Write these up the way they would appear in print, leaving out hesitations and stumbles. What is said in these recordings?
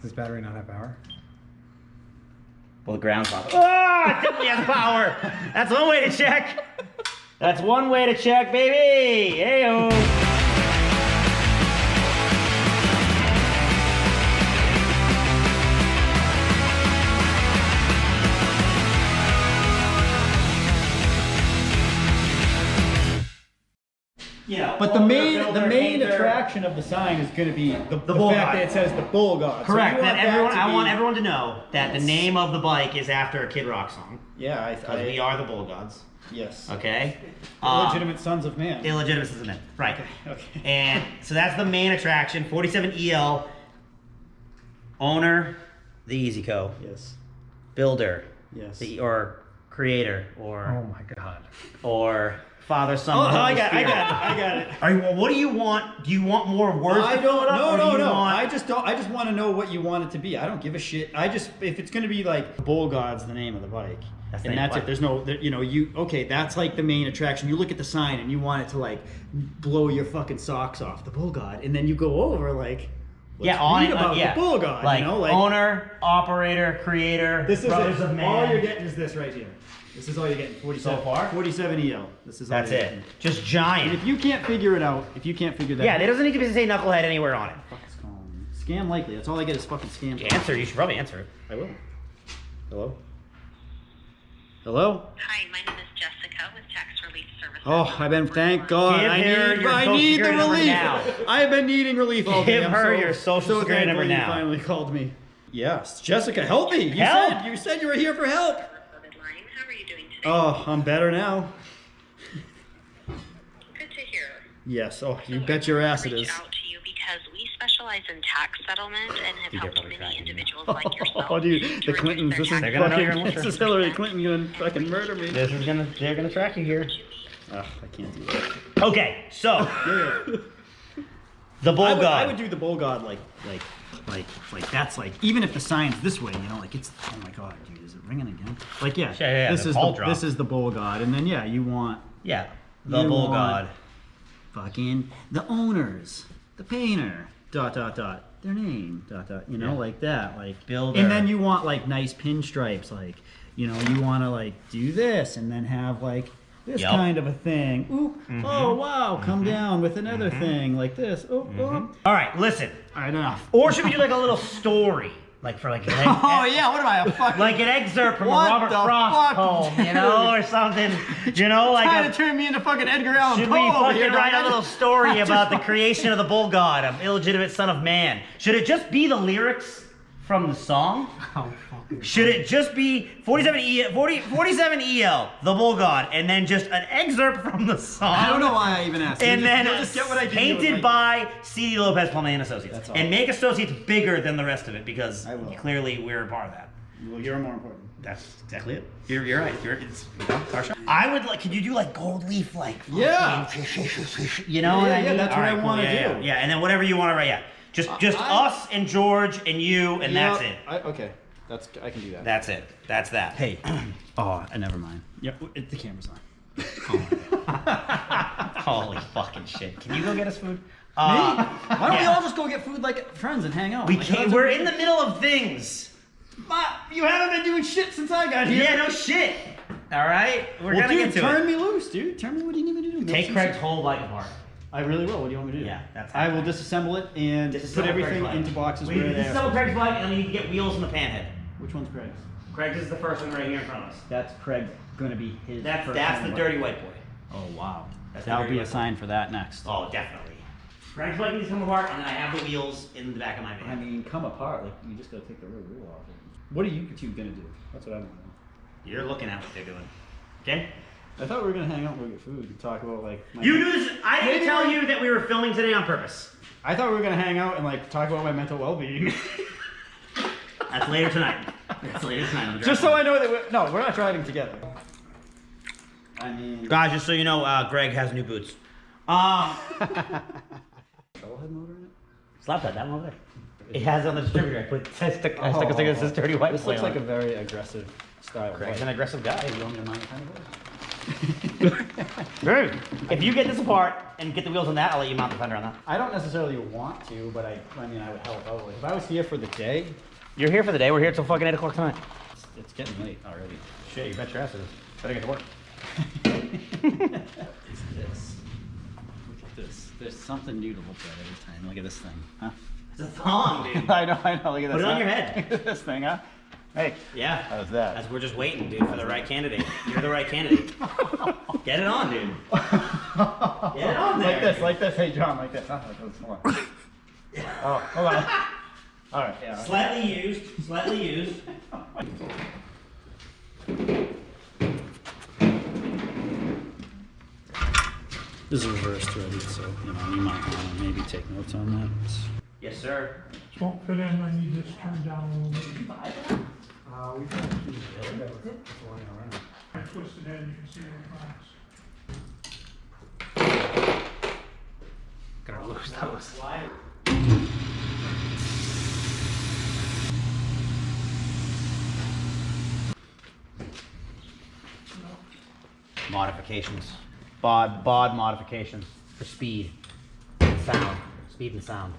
Does this battery not have power? Well, the ground's off. Oh, it definitely has power. That's one way to check. That's one way to check, baby. Hey-o. You know, but the main attraction of the sign is going to be the fact that it says the Bull God. Correct. So I want everyone to know that the name of the bike is after a Kid Rock song. Yeah, because we are the Bull Gods. Yes. Okay. Illegitimate sons of man. Illegitimate sons of man. Right. Okay. And so that's the main attraction. 47 EL. Owner, the Eazy Co. Yes. Builder. Yes. Or creator. Or. Oh my God. Or. Father, Son, oh, I got it. All right, well, what do you want? Do you want more words? I don't. No. Want... I just want to know what you want it to be. I don't give a shit. If it's gonna be like Bull God's the name of the bike, that's it. There's no, okay, that's like the main attraction. You look at the sign and you want it to like blow your fucking socks off, the Bull God, and then you go over like. Read about the Bull God, like owner, operator, creator, this is brothers of man. All you're getting is this right here. This is all you're getting. 47 so far. 47 EL. This is all. That's it. Getting. Just giant. And if you can't figure it out, yeah, there doesn't need to say knucklehead anywhere on it. Scam likely. That's all I get is fucking scam. Answer. You should probably answer it. I will. Hello. Hello. Hi, my name is Jessica with Tax Relief Services. Oh, I've been. Thank God. I need the relief. Now. I have been needing relief all day. Give her your social security number now. You finally called me. Yes, Jessica, help me. You said you were here for help. How are you doing today? Oh, I'm better now. Good to hear. Yes. Oh, you bet your ass it is. Out to you because we specialize in tax settlement and have helped many individuals like yourself. Oh, dude, the Clintons. This is Hillary Clinton gonna fucking murder me. They're gonna track you here. Ugh, I can't do that. Okay, so the Bull God. I would do the Bull God like that's like, even if the sign's this way, like it's, oh my God, dude, is it ringing again? Like this is the Bull God, and then you want the Bull God, fucking the owners, the painter, ... their name, ... like that, like builder, and then you want like nice pinstripes, like you want to like do this and then have like this kind of a thing. Ooh, oh wow, come down with another thing like this. Ooh, All right, listen. All right, enough. Or should we do like a little story? Like for like an oh yeah, what am I, a fucking... like an excerpt from a Robert Frost poem, or something, like trying to turn me into fucking Edgar Allan Poe. Should we fucking write a little story about the creation of the Bull God, of illegitimate son of man? Should it just be the lyrics from the song? Oh, fucking should it just be 47 EL, the Bull God, and then just an excerpt from the song? I don't know why I even asked. And then just get what I painted by C.D. Lopez, Palma and Associates. That's all. And make Associates bigger than the rest of it, because clearly we're a part of that. Well, you're more important. That's exactly it. You're right. It's our show. I would like. Could you do like gold leaf, like yeah, Yeah, that's what I want to do. Yeah, and then whatever you want to write. Yeah, just us and George and you, and that's it. Okay, I can do that. That's it. That's that. Hey, never mind. Yep, the camera's on. Holy fucking shit! Can you go get us food? Me? Why don't we all just go get food like friends and hang out? We can't. We're in the middle of things. You haven't been doing shit since I got here. Yeah, no shit. All right, we're gonna get to it. Turn me loose, dude. Turn me. What do you need me to do? Take Craig's whole bike apart. I really will. What do you want me to do? Yeah, that's. I will disassemble it and put everything into boxes. We disassemble Craig's bike, and then you need to get wheels in the panhead. Which one's Craig's? Craig's is the first one right here in front of us. That's Craig. Going to be his. That's the dirty white boy. Oh wow. That'll be a sign for that next. Oh, definitely. Craig's bike needs to come apart, and then I have the wheels in the back of my van. I mean, come apart. Like you just gotta take the rear wheel off. What are you two gonna do? That's what I want to know. You're looking at what they're doing. Okay? I thought we were gonna hang out and go get food and talk about like. You knew this. I didn't tell you that we were filming today on purpose. I thought we were gonna hang out and like talk about my mental well-being. That's later tonight. That's later tonight. Just so I know that we're not driving together. I mean, guys, just so you know, Greg has new boots. Shovelhead motor in it? Slap that one over there. It has on the distributor. I stuck a sticker that says dirty white. This looks like a very aggressive style. Greg's an aggressive guy. You want me to mind the kind of Dude, if you get this apart and get the wheels on that, I'll let you mount the fender on that. I don't necessarily want to, but I mean, I would help out. If I was here for the day, You're here for the day. We're here till fucking 8 o'clock tonight. it's getting late already. Shit, you bet your ass it is. Better get to work. What is this? Look at this. There's something new to look at every time. Look at this thing, huh? It's a thong, dude. I know. Look at this. Put it on huh? your head. Look at this thing, huh? Hey. Yeah. How's that? We're just waiting, dude, for the right candidate. You're the right candidate. Get it on, dude. Get it on there. Like this. Hey, John, like this. Huh? Like this. Hold on. Oh, hold on. All right. Yeah. Slightly used. This is reversed already, so you might want to maybe take notes on that. Yes, sir. Won't fit in, I need this turned down a little bit. We can I twisted it, you can see the cracks. Gotta lose those. Modifications. Bod modifications for speed and sound. Speed and sound.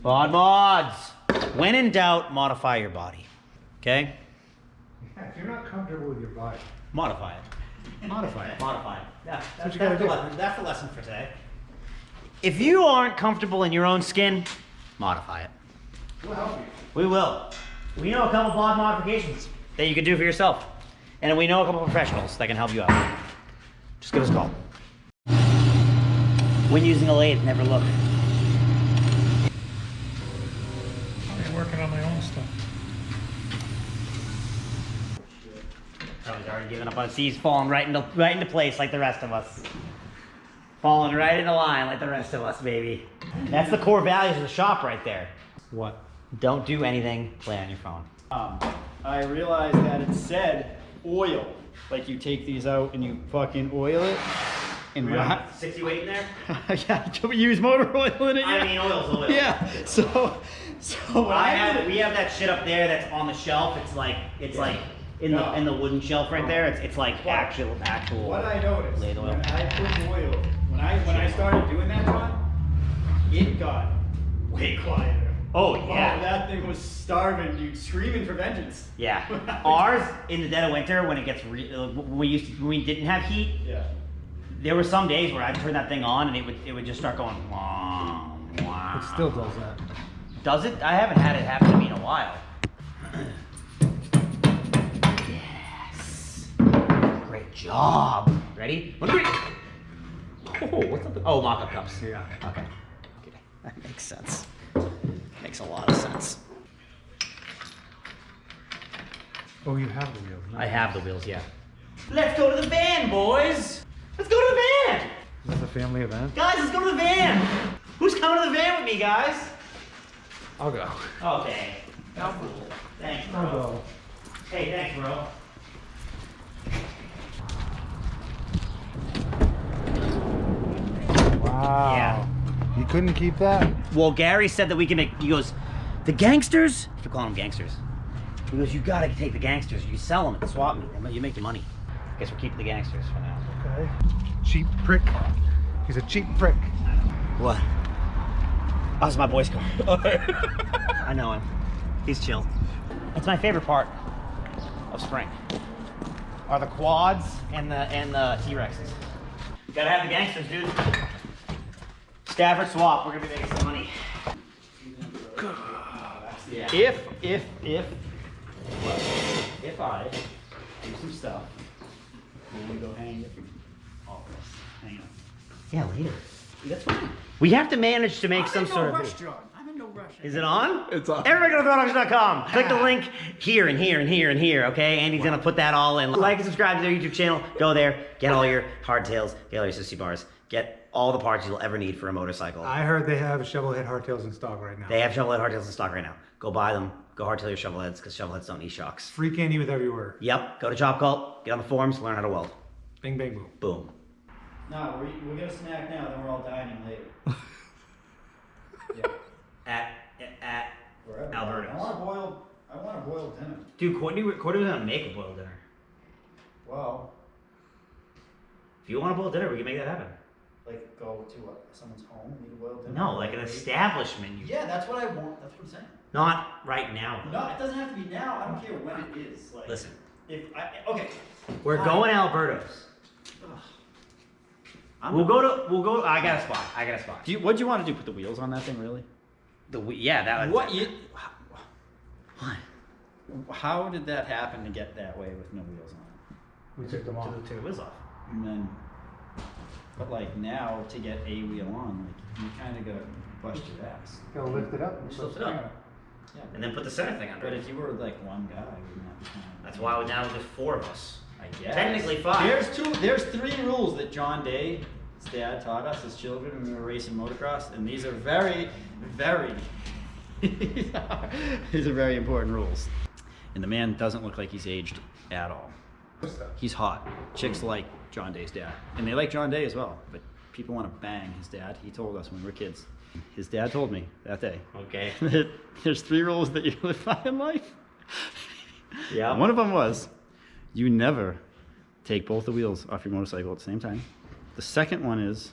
Bod mods. When in doubt, modify your body. Okay? If you're not comfortable with your body, Modify it. Modify it. Modify it. Yeah, what you gotta do. That's the lesson for today. If you aren't comfortable in your own skin, modify it. we'll help you. We will. We know a couple bod modifications that you can do for yourself. And we know a couple professionals that can help you out. Just give us a call. When using a lathe, never look. I'm working on my own stuff. Oh, he's already given up on us. He's falling right into place like the rest of us. Falling right into line like the rest of us, baby. That's the core values of the shop right there. What? Don't do anything, play on your phone. I realized that it said oil. Like you take these out and you fucking oil it and wrap. 60 weight in there? Yeah, we use motor oil in it. I mean, oil's oil. Yeah. So what we have that shit up there that's on the shelf. It's like in the wooden shelf right there. It's like actual. What I noticed lathe oil. when I put oil, when I started doing that, John, it got way quieter. Oh Oh, yeah. that thing was starving, dude, screaming for vengeance. Yeah. Ours in the dead of winter when it gets when we didn't have heat. Yeah. There were some days where I'd turn that thing on and it would just start going. Wah, wah. It still does that. Does it? I haven't had it happen to me in a while. Yes. Great job. Ready? 1, 2, 3. Oh, what's up? Oh, mock-up cups. Yeah. Okay. That makes sense. Makes a lot of sense. Oh, you have the wheel. I have the wheels, yeah. Let's go to the van, boys. Let's go to the van. Is this a family event? Guys, let's go to the van. Who's coming to the van with me, guys? I'll go. Okay. Thanks, bro. I'll go. Hey, thanks, bro. Wow. Yeah. You couldn't keep that? Well, Gary said that we can make, he goes, the gangsters? We're calling them gangsters. He goes, you gotta take the gangsters. You sell them at the swap meet. You make the money. Guess we're keeping the gangsters for now. Okay. Cheap prick. He's a cheap prick. What? Oh, it's my boy's car. I know him. He's chill. It's my favorite part of spring. Are the quads and the T-Rexes. Gotta have the gangsters, dude. Stafford swap. We're gonna be making some money. If I do some stuff, I'm gonna go hang it. All this. Hang it. Yeah, later. That's fine. We have to manage to make some sort of. John. I'm in no rush. Is it on? It's on. Everybody go to throwdogs.com. Click the link here and here and here and here, okay? Andy's gonna put that all in. Like and subscribe to their YouTube channel. Go there. Get all your hardtails. Get all your sissy bars. Get all the parts you'll ever need for a motorcycle. I heard they have shovelhead hardtails in stock right now. They have shovelhead hardtails in stock right now. Go buy them. Go hardtail your shovelheads because shovelheads don't need shocks. Free candy with every word. Yep. Go to Chop Cult. Get on the forums. Learn how to weld. Bing, bang, boom. Boom. No, we're gonna snack now, then we're all dining later. At Wherever. Alberto's. I want a boiled dinner. Dude, Courtney was gonna make a boiled dinner. Well, If you want to boil dinner, we can make that happen. Like go to what? Someone's home and eat a boiled dinner? No, like an establishment. Yeah, that's what I want. That's what I'm saying. Not right now. No, it doesn't have to be now. I don't care when it is. Like, Listen. Okay. We're going to Alberto's. We'll go. I got a spot. What do you want to do? Put the wheels on that thing, really? Yeah, that. What? What? How did that happen to get that way with no wheels on it? We took them off. Took the wheels off. And then, but like now to get a wheel on, like you kind of gotta bust your ass. Gotta lift it up. Just lift it up. Yeah. And then put the center thing under But it. if you were like one guy, wouldn't that be kind of? That's why now there's 4 of us. I guess. Technically 5. There's 3 rules that John Day, his dad, taught us as children when we were racing motocross, and these are very, very, these are very important rules. And the man doesn't look like he's aged at all. He's hot. Chicks like John Day's dad, and they like John Day as well. But people want to bang his dad. He told us when we were kids. His dad told me that day. Okay. That there's 3 rules that you live by in life. Yeah. One of them was, you never take both the wheels off your motorcycle at the same time. The second one is,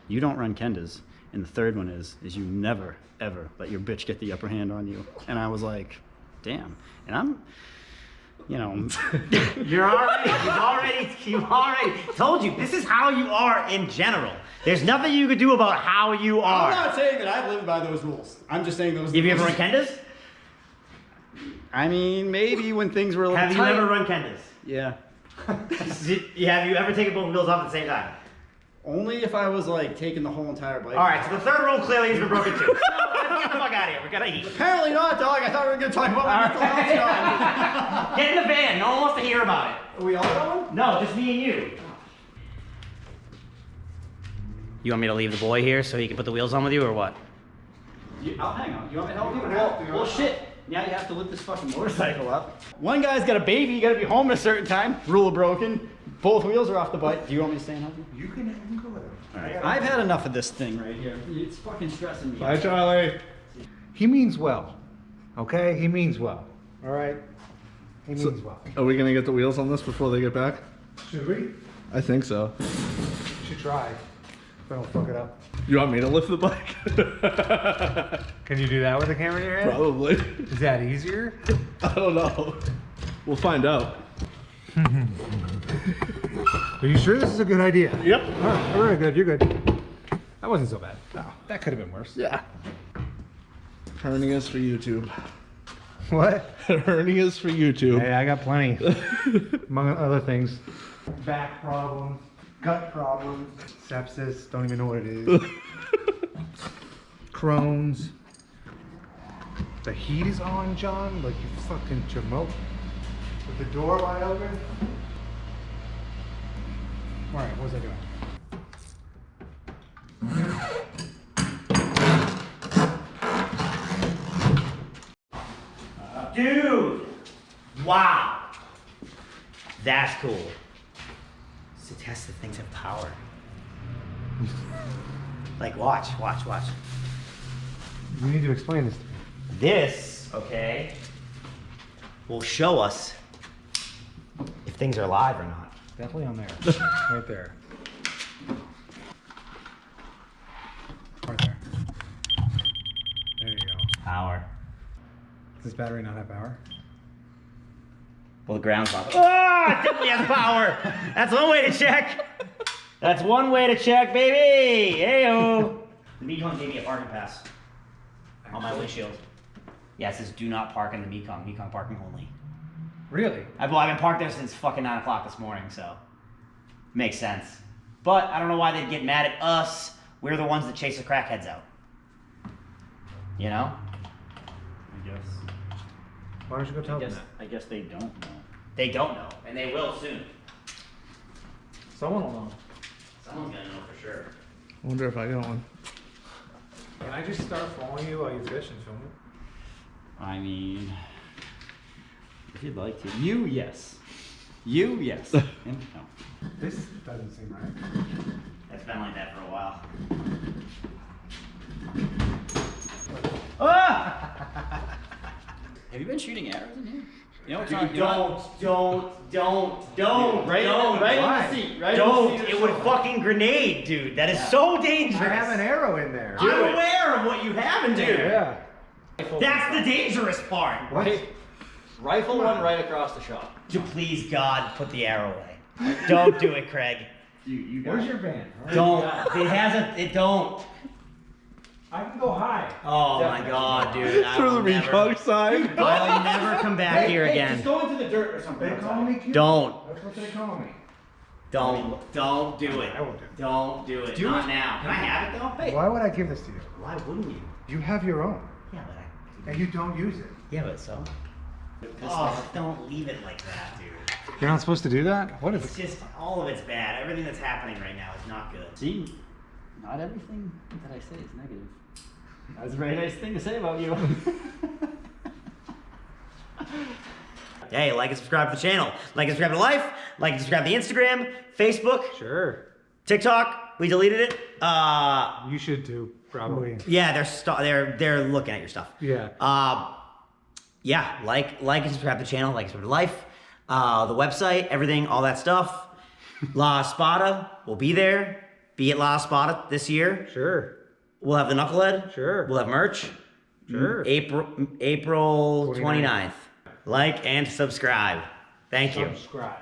you don't run Kendas. And the third one is you never, ever let your bitch get the upper hand on you. And I was like, damn. And I'm, you know. You've already told you, this is how you are in general. There's nothing you could do about how you are. I'm not saying that I've lived by those rules. I'm just saying those Have you ever run Kendas? I mean, maybe when things were a little Have tight. you ever run Kendas? Yeah. Have you ever taken both wheels off at the same time? Only if I was like taking the whole entire bike. Alright, so the third rule clearly has been broken too. So let's get the fuck out of here. We gotta eat. Apparently not, dog. I thought we were going to talk about my mental health. Get in the van. No one wants to hear about it. Are we all going? No, just me and you. You want me to leave the boy here so he can put the wheels on with you or what? I'll hang on. You want me to help you? don't have to. Well, shit. Now you have to lift this fucking motorcycle up. One guy's got a baby. You got to be home at a certain time. Rule broken. Both wheels are off the bike. Do you want me to stay and help you? You can go with him. All right. I've had enough of this thing right here. It's fucking stressing me. Bye, Charlie. He means well. Okay? He means well. All right? He means well. Are we gonna get the wheels on this before they get back? Should we? I think so. Should try. If I don't fuck it up. You want me to lift the bike? Can you do that with a camera in your hand? Probably. Is that easier? I don't know. We'll find out. Are you sure this is a good idea? Yep. All right, very good. You're good. That wasn't so bad. No, that could have been worse. Yeah. Hernias for YouTube. What? Hernias for YouTube. Hey, I got plenty. Among other things. Back problems, gut problems, sepsis, don't even know what it is. Crohn's. The heat is on, John, like you fucking jamoke. With the door wide open. Alright, what was I doing? Dude! Wow! That's cool. So test if things have power. Like, watch. You need to explain this to me. This, okay, will show us if things are alive or not. Definitely on there. Right there. Right there. There you go. Power. Does this battery not have power? Well, the ground's not. Oh, it definitely has power. That's one way to check. That's one way to check, baby. Heyo. The Mekong gave me a parking pass on my windshield. Yeah, it says do not park in the Mekong. Mekong parking only. Really? I've been parked there since fucking 9 o'clock this morning, so makes sense. But I don't know why they'd get mad at us. We're the ones that chase the crackheads out. You know? I guess. Why don't you go tell them that? I guess they don't know. They don't know, and they will soon. Someone will know. Someone's gonna know for sure. I wonder if I got one. Can I just start following you while you fish and film it? I mean, if you'd like to. You, yes. You, yes. Him, no. This doesn't seem right. It's been like that for a while. Ah! Have you been shooting arrows in here? You know what's Dude, not? don't. Right Why? in the seat. Right Don't. in the seat. It would fucking grenade, dude. That is so dangerous. I have an arrow in there. I'm aware of what you have in there. Yeah. That's the dangerous part. What? Rifle one right across the shop. Please, God, put the arrow away. Don't do it, Craig. Where's your van? Don't. It hasn't. It don't. I can go high. Oh my God, dude. I Through the will never- recon side. I'll never come back here Just again. go into the dirt or something. They call me cute. Don't. That's what they call me. Don't do it. I won't do it. Don't do it. Not now. Can I have it though? Why would I give this to you? Why wouldn't you? You have your own, Yeah, but and you don't use it. Yeah, but so. Oh, don't leave it like that, dude. You're not supposed to do that? What is It's just all of it's bad. Everything that's happening right now is not good. See, not everything that I say is negative. That's a very nice thing to say about you. Hey, like and subscribe to the channel. Like and subscribe to Life. Like and subscribe to the Instagram, Facebook, Sure. TikTok. We deleted it. You should too, probably. Yeah, they're looking at your stuff. Yeah. Yeah, like and subscribe to the channel, like and subscribe to Life, the website, everything, all that stuff. La Espada will be there. Be at La Espada this year. Sure. We'll have the Knucklehead. Sure. We'll have merch. Sure. April 29th. Like and subscribe. Thank you. Subscribe.